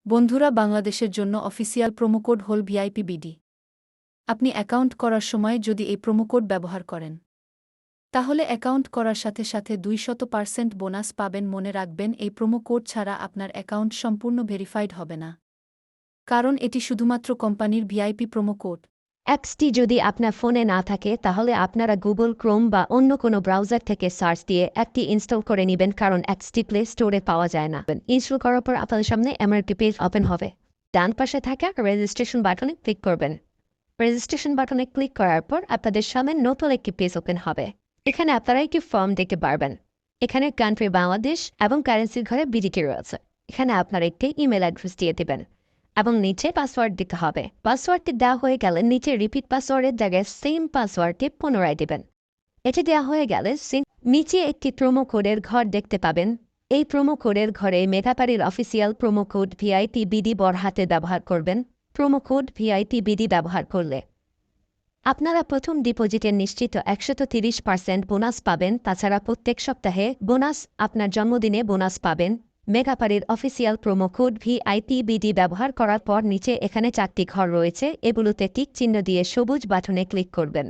বন্ধুরা, বাংলাদেশের জন্য অফিসিয়াল প্রোমোকোড হল ভিআইপিবিডি। আপনি অ্যাকাউন্ট করার সময় যদি এই প্রোমোকোড ব্যবহার করেন, তাহলে অ্যাকাউন্ট করার সাথে সাথে 200% বোনাস পাবেন। মনে রাখবেন, এই প্রোমোকোড ছাড়া আপনার অ্যাকাউন্ট সম্পূর্ণ ভেরিফাইড হবে না, কারণ এটি শুধুমাত্র কোম্পানির ভিআইপি প্রোমোকোড। অ্যাপসটি যদি আপনার ফোনে না থাকে তাহলে আপনারা গুগল ক্রোম বা অন্য কোনো ব্রাউজার থেকে সার্চ দিয়ে অ্যাপটি ইনস্টল করে নেবেন, কারণ অ্যাপসটি প্লে স্টোরে পাওয়া যায় না। ইনস্টল করার পর আপনাদের সামনে এমন একটি পেজ ওপেন হবে। ডান পাশে থাকা রেজিস্ট্রেশন বাটনে ক্লিক করবেন। রেজিস্ট্রেশন বাটনে ক্লিক করার পর আপনাদের সামনে নতুন একটি পেজ ওপেন হবে। এখানে আপনারা একটি ফর্ম দেখতে পারবেন। এখানে কান্ট্রি বাংলাদেশ এবং কারেন্সির ঘরে বিডিটি রয়েছে। এখানে আপনারা একটি ইমেল অ্যাড্রেস দিয়ে দেবেন এবং নিচে পাসওয়ার্ড দিতে হবে। পাসওয়ার্ডটি দেওয়া হয়ে গেলে নিচে রিপিট পাসওয়ার্ডের জায়গায় সেম পাসওয়ার্ডটি পুনরায় দেবেন। এটি দেওয়া হয়ে গেলে নিচে একটি প্রোমো কোডের ঘর দেখতে পাবেন। এই প্রোমো কোডের ঘরে মেঘাপাড়ির অফিসিয়াল প্রোমো কোড ভিআইপিবিডি বড় হাতে ব্যবহার করবেন। প্রোমো কোড ভিআইপিবিডি ব্যবহার করলে আপনারা প্রথম ডিপোজিটের নিশ্চিত 130% বোনাস পাবেন। তাছাড়া প্রত্যেক সপ্তাহে বোনাস, আপনার জন্মদিনে বোনাস পাবেন। মেঘাপাড়ির অফিসিয়াল প্রোমো কোড ভিআইপিবিডি ব্যবহার করার পর নিচে এখানে 4টি ঘর রয়েছে, এগুলোতে টিক চিহ্ন দিয়ে সবুজ বাটনে ক্লিক করবেন।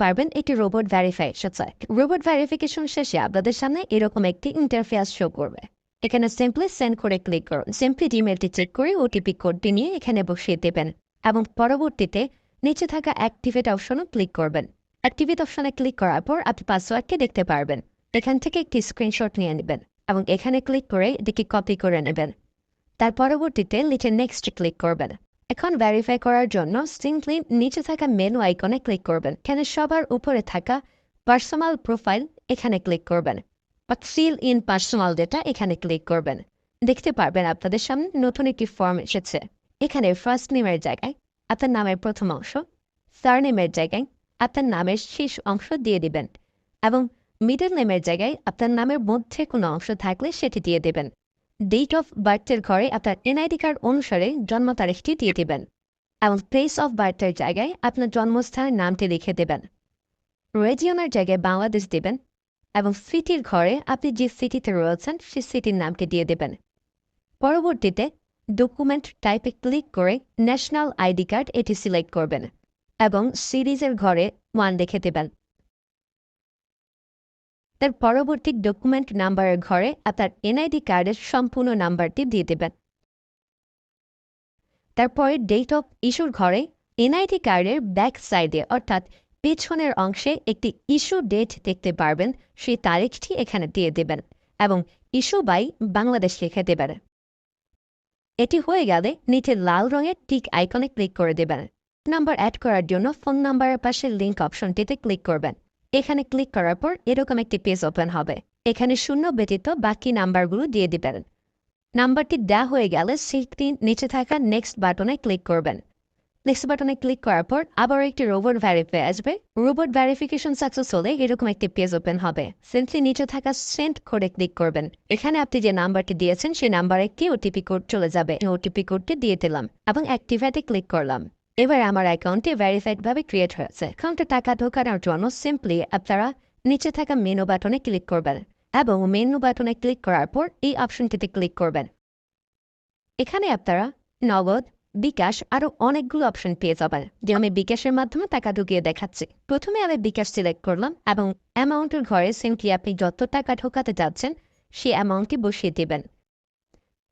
পারবেন এটি রোবট ভেরিফিকেশন। রোবট ভেরিফিকেশন শেষে আপনাদের সামনে এরকম একটি ইন্টারফেস শো করবে। এখানে সিম্পলি সেন্ড করে ক্লিক করুন। সিম্পলি ইমেলটি চেক করে ওটিপি কোডটি নিয়ে এখানে বসিয়ে দেবেন এবং পরবর্তীতে নিচে থাকা অ্যাক্টিভেট অপশনে ক্লিক করবেন। অ্যাক্টিভেট অপশনে ক্লিক করার পর আপনি পাসওয়ার্ডটি দেখতে পারবেন। এখান থেকে একটি স্ক্রিনশট নিয়ে নেবেন এবং এখানে ক্লিক করে এটিকে কপি করে নেবেন। তার পরবর্তীতে নিচে নেক্সট ক্লিক করবেন। এখন ভেরিফাই করার জন্য সিম্পলি নিচে থাকা মেনু আইকনে ক্লিক করবেন। এখানে সবার উপরে থাকা পার্সোনাল প্রোফাইল এখানে ক্লিক করবেন বা ফিল ইন পার্সোনাল ডেটা এখানে ক্লিক করবেন। দেখতে পারবেন আপনাদের সামনে নতুন একটি ফর্ম এসেছে। এখানে ফার্স্ট নেমের জায়গায় আপনার নামের প্রথম অংশ, সারনেমের জায়গায় আপনার নামের শেষ অংশ দিয়ে দিবেন এবং মিডল নেমের জায়গায় আপনার নামের মধ্যে কোনো অংশ থাকলে সেটি দিয়ে দেবেন। ডেট অফ বার্থের ঘরে আপনার এনআইডি কার্ড অনুসারে জন্ম তারিখটি দিয়ে দেবেন এবং প্লেস অফ বার্থের জায়গায় আপনার জন্মস্থানের নামটি লিখে দেবেন। রেজিয়নের জায়গায় বাংলাদেশ দেবেন এবং সিটির ঘরে আপনি যে সিটিতে রয়েছেন সেই সিটির নামটি দিয়ে দেবেন। পরবর্তীতে ডকুমেন্ট টাইপে ক্লিক করে ন্যাশনাল আইডি কার্ড এটি সিলেক্ট করবেন এবং সিরিজের ঘরে 1 লিখে দেবেন। তার পরবর্তী ডকুমেন্ট নাম্বারের ঘরে আপনার এনআইডি কার্ডের সম্পূর্ণ নাম্বারটি দিয়ে দেবেন। তারপরে ডেট অফ ইস্যুর ঘরে এনআইডি কার্ডের ব্যাক সাইডে অর্থাৎ পেছনের অংশে একটি ইস্যু ডেট দেখতে পারবেন, সেই তারিখটি এখানে দিয়ে দেবেন এবং ইস্যু বাই বাংলাদেশ লিখে দেবেন। এটি হয়ে গেলে নিচে লাল রঙের টিক আইকনে ক্লিক করে দেবেন। নাম্বার অ্যাড করার জন্য ফোন নাম্বারের পাশে লিঙ্ক অপশনটিতে ক্লিক করবেন। এখানে ক্লিক করার পর এরকম একটি পেজ ওপেন হবে। এখানে শূন্য ব্যতীত বাকি নাম্বারগুলো দিয়ে দিবেন। নাম্বারটি দেওয়া হয়ে গেলে সেটি নিচে থাকা নেক্সট বাটনে ক্লিক করবেন। নেক্সট বাটনে ক্লিক করার পর আবার একটি রোবট ভেরিফাই আসবে। রোবট ভেরিফিকেশন সাকসেস হলে এরকম একটি পেজ ওপেন হবে। সিম্পলি নিচে থাকা সেন্ড কোডে ক্লিক করবেন। এখানে আপনি যে নাম্বারটি দিয়েছেন সেই নাম্বারে একটি ওটিপি কোড চলে যাবে। ওটিপি কোডটি দিয়ে দিলাম এবং অ্যাক্টিভেটে ক্লিক করলাম। এবার আমার অ্যাকাউন্টটি ভেরিফাইড ভাবে ক্রিয়েট হয়েছে। অ্যাকাউন্টে টাকা ঢোকানোর জন্য সিম্পলি আপনারা নিচে থাকা মেনু বাটনে ক্লিক করবেন এবং মেনু বাটনে ক্লিক করার পর এই অপশনটিতে ক্লিক করবেন। এখানে আপনারা নগদ, বিকাশ আরও অনেকগুলো অপশন পেয়ে যাবেন। যে আমি বিকাশের মাধ্যমে টাকা ঢুকিয়ে দেখাচ্ছি। প্রথমে আমি বিকাশ সিলেক্ট করলাম এবং অ্যামাউন্টের ঘরে সিম্পলি আপনি যত টাকা ঢোকাতে যাচ্ছেন সেই অ্যামাউন্টটি বসিয়ে দেবেন।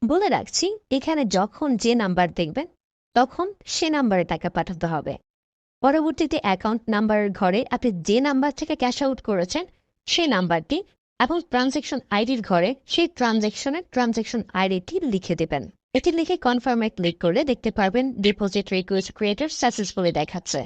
বলে রাখছি, এখানে যখন যে নাম্বার দেখবেন তখন সে নাম্বারে টাকা পাঠাতে হবে। পরবর্তীতে অ্যাকাউন্ট নাম্বারের ঘরে আপনি যে নাম্বার থেকে ক্যাশ আউট করেছেন সেই নাম্বারটি এবং ট্রানজ্যাকশন আইডির ঘরে সেই ট্রানজ্যাকশন আইডিটি লিখে দেবেন। এটি লিখে কনফার্মে ক্লিক করলে দেখতে পারবেন ডিপোজিট রিকোয়েস্ট ক্রিয়েটেড সাকসেসফুলি দেখাচ্ছে।